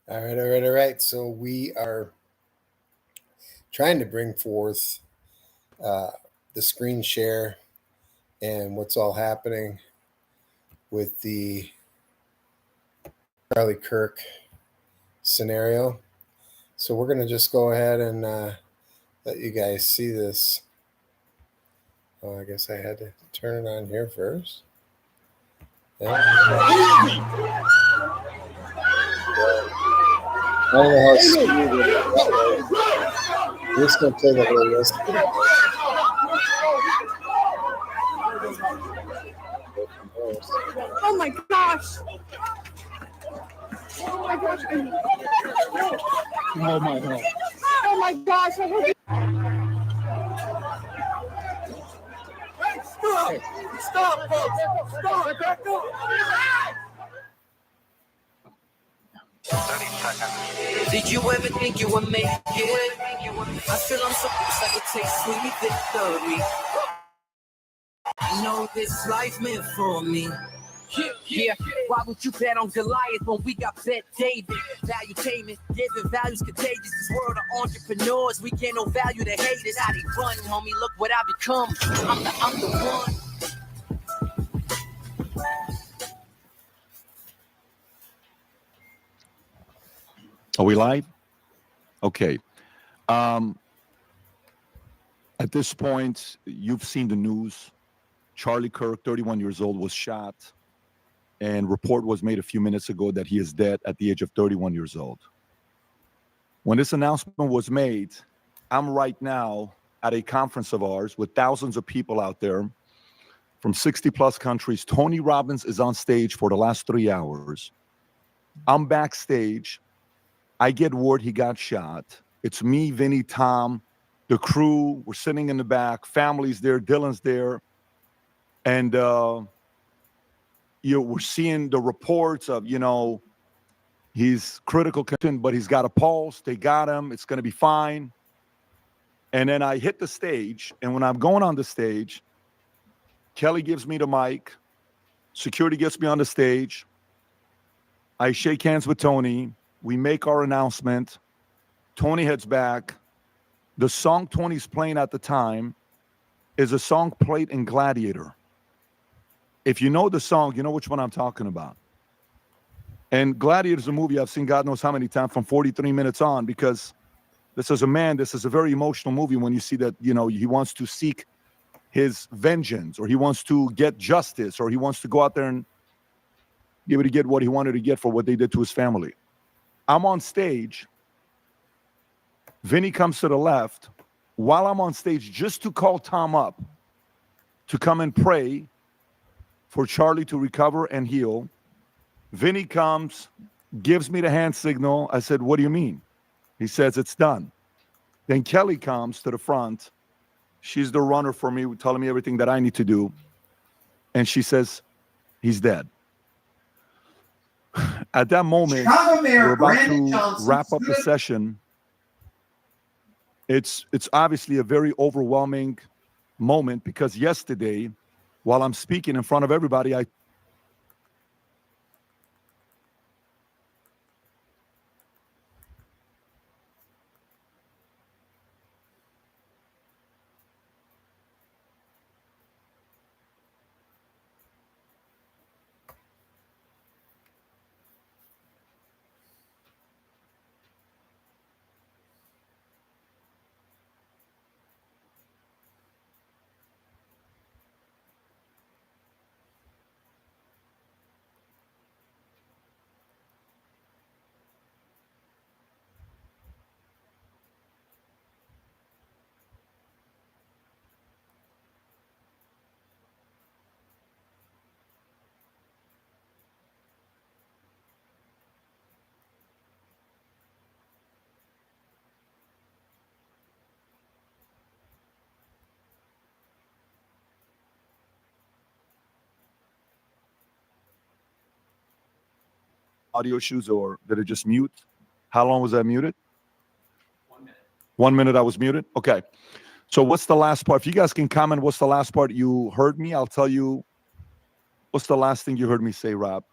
All right. So we are trying to bring forth the screen share and what's all happening with the Charlie Kirk scenario. So we're going to just go ahead and let you guys see this. Oh, I guess I had to turn it on here first. Yeah. I don't know how smooth it is. We're just going to play the whole list. Oh my gosh! Oh my gosh! Oh my God! Oh my gosh! Stop, folks! Stop! Back up! 30 seconds. Did you ever think you would make it? I feel I'm so close, I could taste sweet victory. I know this life meant for me. Yeah, why would you bet on Goliath when we got bet David? Valuetainment, giving values contagious. This world of entrepreneurs, we get no value to haters. How they run, homie, look what I become. I'm the one. Are we live? Okay. At this point, you've seen the news. Charlie Kirk, 31 years old, was shot. And report was made a few minutes ago that he is dead at the age of 31 years old. When this announcement was made, I'm right now at a conference of ours with thousands of people out there from 60 plus countries. Tony Robbins is on stage for the last 3 hours. I'm backstage. I get word he got shot. It's me, Vinny, Tom, the crew. We're sitting in the back. Family's there. Dylan's there. And, we're seeing the reports of, he's critical condition, but he's got a pulse. They got him. It's going to be fine. And then I hit the stage. And when I'm going on the stage, Kelly gives me the mic. Security gets me on the stage. I shake hands with Tony. We make our announcement. Tony heads back. The song Tony's playing at the time is a song played in Gladiator. If you know the song, you know which one I'm talking about. And Gladiator is a movie I've seen God knows how many times from 43 minutes on, because this is a very emotional movie when you see that, he wants to seek his vengeance, or he wants to get justice, or he wants to go out there and be able to get what he wanted to get for what they did to his family. I'm on stage. Vinny comes to the left while I'm on stage just to call Tom up to come and pray for Charlie to recover and heal. Vinny comes, gives me the hand signal. I said, "What do you mean?" He says, "It's done." Then Kelly comes to the front. She's the runner for me, telling me everything that I need to do. And she says, "He's dead." At that moment, we're about to wrap up the session. It's obviously a very overwhelming moment, because yesterday, while I'm speaking in front of everybody, audio issues, or did it just mute? How long was I muted? 1 minute. 1 minute I was muted? Okay. So what's the last part? If you guys can comment, what's the last part you heard me? I'll tell you. What's the last thing you heard me say, Rob?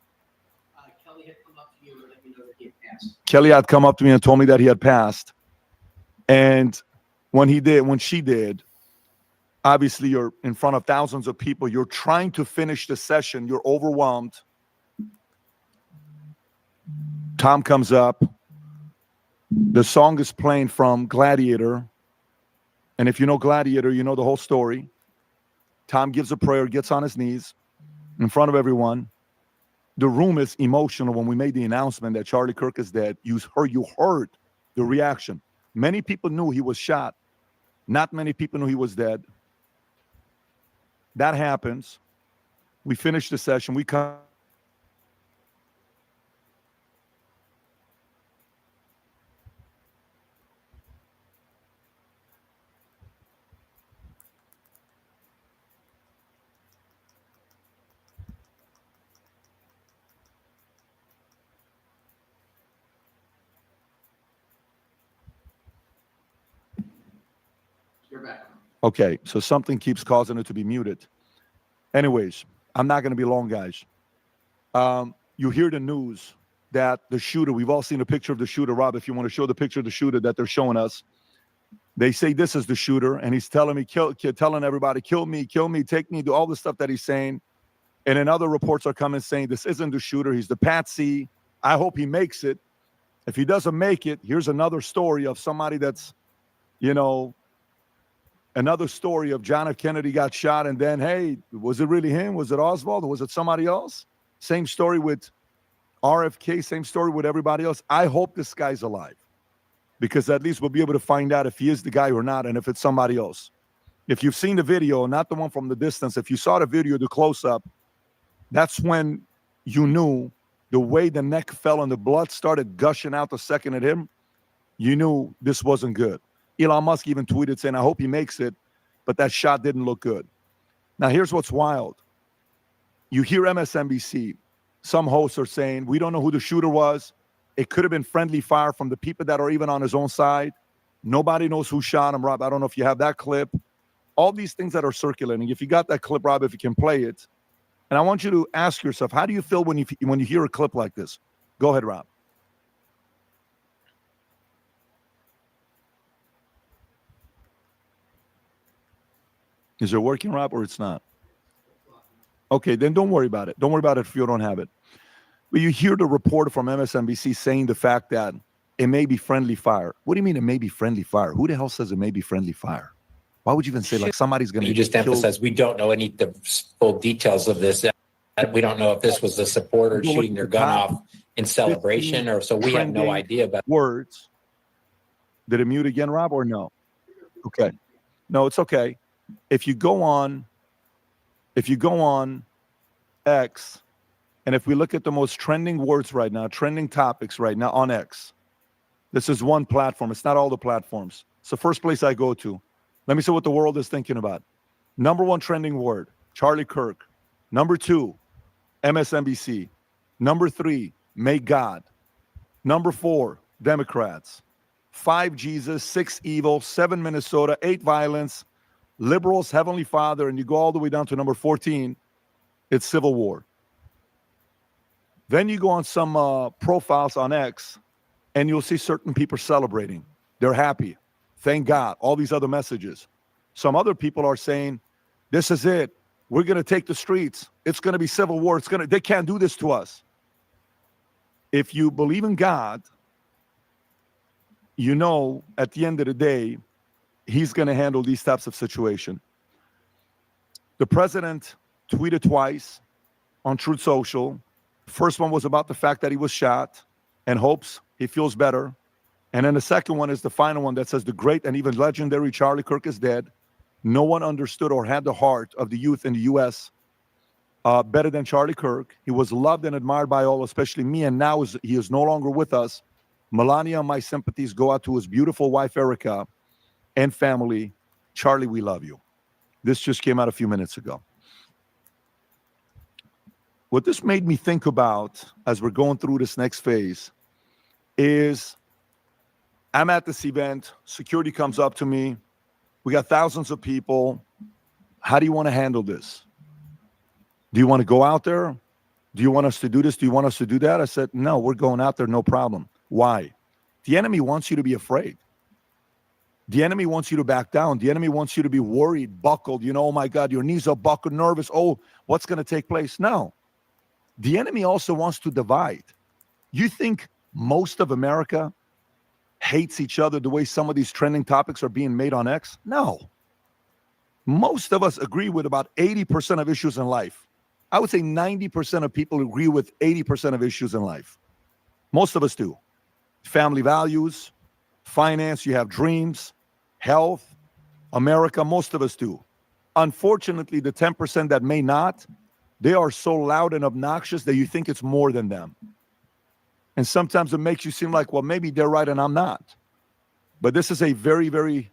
Kelly had come up to you and let me know that he had passed. Kelly had come up to me and told me that he had passed. And when she did, obviously you're in front of thousands of people. You're trying to finish the session. You're overwhelmed. Tom comes up. The song is playing from Gladiator. And if you know Gladiator, you know the whole story. Tom gives a prayer, gets on his knees in front of everyone. The room is emotional when we made the announcement that Charlie Kirk is dead. You heard the reaction. Many people knew he was shot. Not many people knew he was dead. That happens. We finish the session. We come. You're back. Okay, so something keeps causing it to be muted. Anyways, I'm not going to be long, guys. You hear the news that the shooter, we've all seen a picture of the shooter. Rob, if you want to show the picture of the shooter that they're showing us. They say this is the shooter, and he's telling me, telling everybody, kill me, take me, do all the stuff that he's saying. And then other reports are coming saying this isn't the shooter, he's the patsy. I hope he makes it. If he doesn't make it, here's another story of somebody that's, another story of John F. Kennedy got shot, and then, hey, was it really him? Was it Oswald? Or was it somebody else? Same story with RFK, same story with everybody else. I hope this guy's alive, because at least we'll be able to find out if he is the guy or not, and if it's somebody else. If you've seen the video, not the one from the distance, if you saw the video, the close-up, that's when you knew the way the neck fell and the blood started gushing out the second at him, you knew this wasn't good. Elon Musk even tweeted saying, I hope he makes it, but that shot didn't look good. Now, here's what's wild. You hear MSNBC. Some hosts are saying, we don't know who the shooter was. It could have been friendly fire from the people that are even on his own side. Nobody knows who shot him, Rob. I don't know if you have that clip. All these things that are circulating. If you got that clip, Rob, if you can play it. And I want you to ask yourself, how do you feel when you hear a clip like this? Go ahead, Rob. Is it working, Rob, or it's not? Okay, then don't worry about it. Don't worry about it if you don't have it. But you hear the reporter from MSNBC saying the fact that it may be friendly fire. What do you mean it may be friendly fire? Who the hell says it may be friendly fire? Why would you even say like somebody's going to You just emphasize we don't know the full details of this. We don't know if this was the supporter shooting their gun off in celebration, or so we have no idea about words. Did it mute again, Rob, or no? Okay. No, it's okay. If you go on X, and if we look at the most trending words right now, trending topics right now on X, this is one platform. It's not all the platforms. It's the first place I go to. Let me see what the world is thinking about. Number one trending word, Charlie Kirk. Number two, MSNBC. Number three, May God. Number four, Democrats. 5, Jesus. 6, evil. 7, Minnesota. 8, violence. Liberals, Heavenly Father. And you go all the way down to number 14, it's Civil War. Then you go on some profiles on X, and you'll see certain people celebrating. They're happy. Thank God. All these other messages. Some other people are saying, this is it. We're going to take the streets. It's going to be civil war. They can't do this to us. If you believe in God, you know at the end of the day, he's going to handle these types of situations. The president tweeted twice on Truth Social. First one was about the fact that he was shot and hopes he feels better. And then the second one is the final one that says the great and even legendary Charlie Kirk is dead. No one understood or had the heart of the youth in the U.S. Better than Charlie Kirk. He was loved and admired by all, especially me. And now he is no longer with us. Melania, my sympathies go out to his beautiful wife, Erica, and family. Charlie, we love you. This just came out a few minutes ago. What this made me think about as we're going through this next phase is I'm at this event. Security comes up to me. We got thousands of people. How do you want to handle this? Do you want to go out there? Do you want us to do this? Do you want us to do that? I said, no, we're going out there, no problem. Why? The enemy wants you to be afraid. The enemy wants you to back down. The enemy wants you to be worried, buckled. You know, oh my God, your knees are buckled, nervous. Oh, what's going to take place? No. The enemy also wants to divide. You think most of America hates each other the way some of these trending topics are being made on X? No. Most of us agree with about 80% of issues in life. I would say 90% of people agree with 80% of issues in life. Most of us do. Family values, finance, you have dreams, health, America, most of us do. Unfortunately, the 10% that may not, they are so loud and obnoxious that you think it's more than them. And sometimes it makes you seem like, well, maybe they're right and I'm not. But this is a very, very,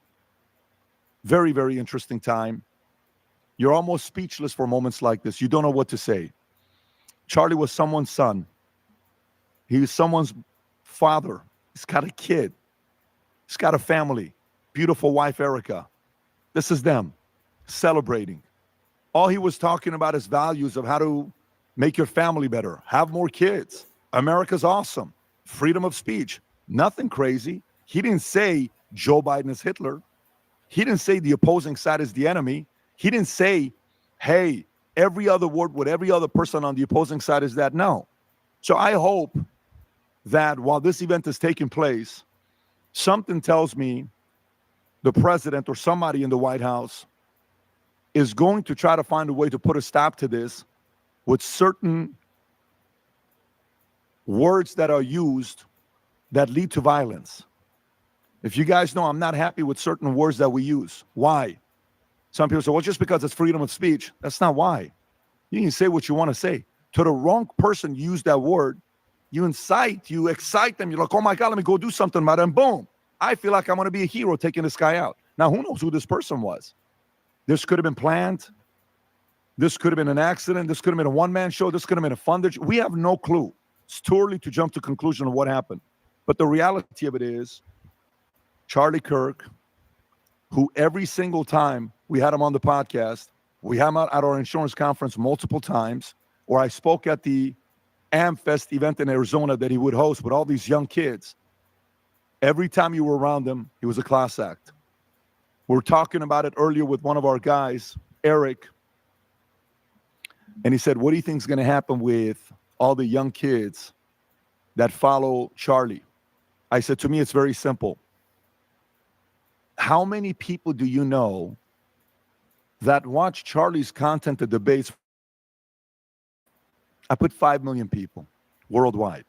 very, very interesting time. You're almost speechless for moments like this. You don't know what to say. Charlie was someone's son. He was someone's father. He's got a kid. He's got a family. Beautiful wife, Erica. This is them celebrating. All he was talking about is values of how to make your family better, have more kids. America's awesome. Freedom of speech. Nothing crazy. He didn't say Joe Biden is Hitler. He didn't say the opposing side is the enemy. He didn't say, hey, every other word with every other person on the opposing side is that. No. So I hope that while this event is taking place, something tells me the president or somebody in the White House is going to try to find a way to put a stop to this with certain words that are used that lead to violence. If you guys know, I'm not happy with certain words that we use. Why? Some people say, well, just because it's freedom of speech. That's not why. You can say what you want to say. To the wrong person, you use that word. You incite, you excite them. You're like, oh my God, let me go do something about it. And boom, I feel like I'm going to be a hero taking this guy out. Now, who knows who this person was? This could have been planned. This could have been an accident. This could have been a one-man show. This could have been a fun. We have no clue. It's too early to jump to conclusion of what happened. But the reality of it is, Charlie Kirk, who every single time we had him on the podcast, we had him out at our insurance conference multiple times, or I spoke at the AmFest event in Arizona that he would host with all these young kids. Every time you were around him, he was a class act. We were talking about it earlier with one of our guys, Eric, and he said, what do you think is going to happen with all the young kids that follow Charlie? I said, to me, it's very simple. How many people do you know that watch Charlie's content, the debates? I put 5 million people worldwide.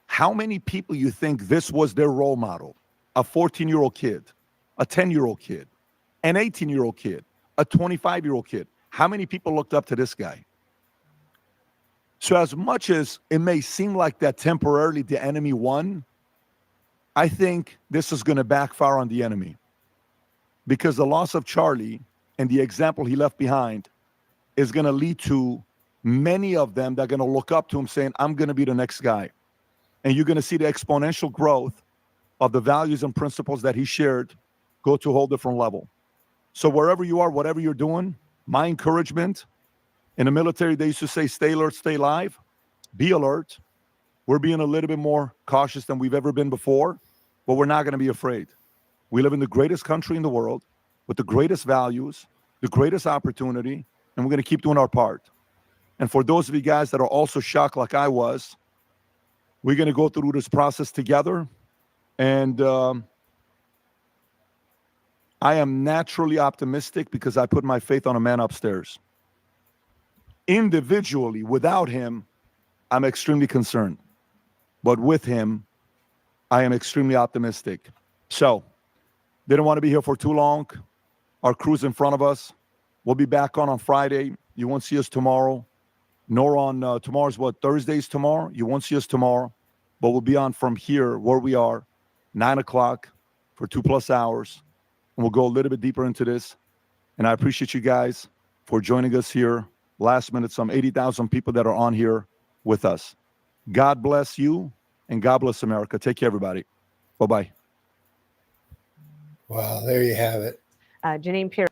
How many people you think this was their role model? A 14-year-old kid, a 10-year-old kid, an 18-year-old kid, a 25-year-old kid. How many people looked up to this guy? So as much as it may seem like that temporarily the enemy won, I think this is going to backfire on the enemy, because the loss of Charlie and the example he left behind is going to lead to many of them that are going to look up to him saying, I'm going to be the next guy. And you're going to see the exponential growth of the values and principles that he shared go to a whole different level. So wherever you are, whatever you're doing, my encouragement, in the military, they used to say, stay alert, stay alive, be alert. We're being a little bit more cautious than we've ever been before, but we're not going to be afraid. We live in the greatest country in the world with the greatest values, the greatest opportunity, and we're going to keep doing our part. And for those of you guys that are also shocked like I was, we're going to go through this process together. And I am naturally optimistic because I put my faith on a man upstairs. Individually, without him, I'm extremely concerned. But with him, I am extremely optimistic. So, didn't want to be here for too long. Our crew's in front of us. We'll be back on Friday. You won't see us tomorrow. Nor on tomorrow's Thursday's tomorrow. You won't see us tomorrow. But we'll be on from here where we are, 9 o'clock for 2+ hours. And we'll go a little bit deeper into this. And I appreciate you guys for joining us here. Last minute, some 80,000 people that are on here with us. God bless you and God bless America. Take care, everybody. Bye-bye. Wow, there you have it. Janine Pierce.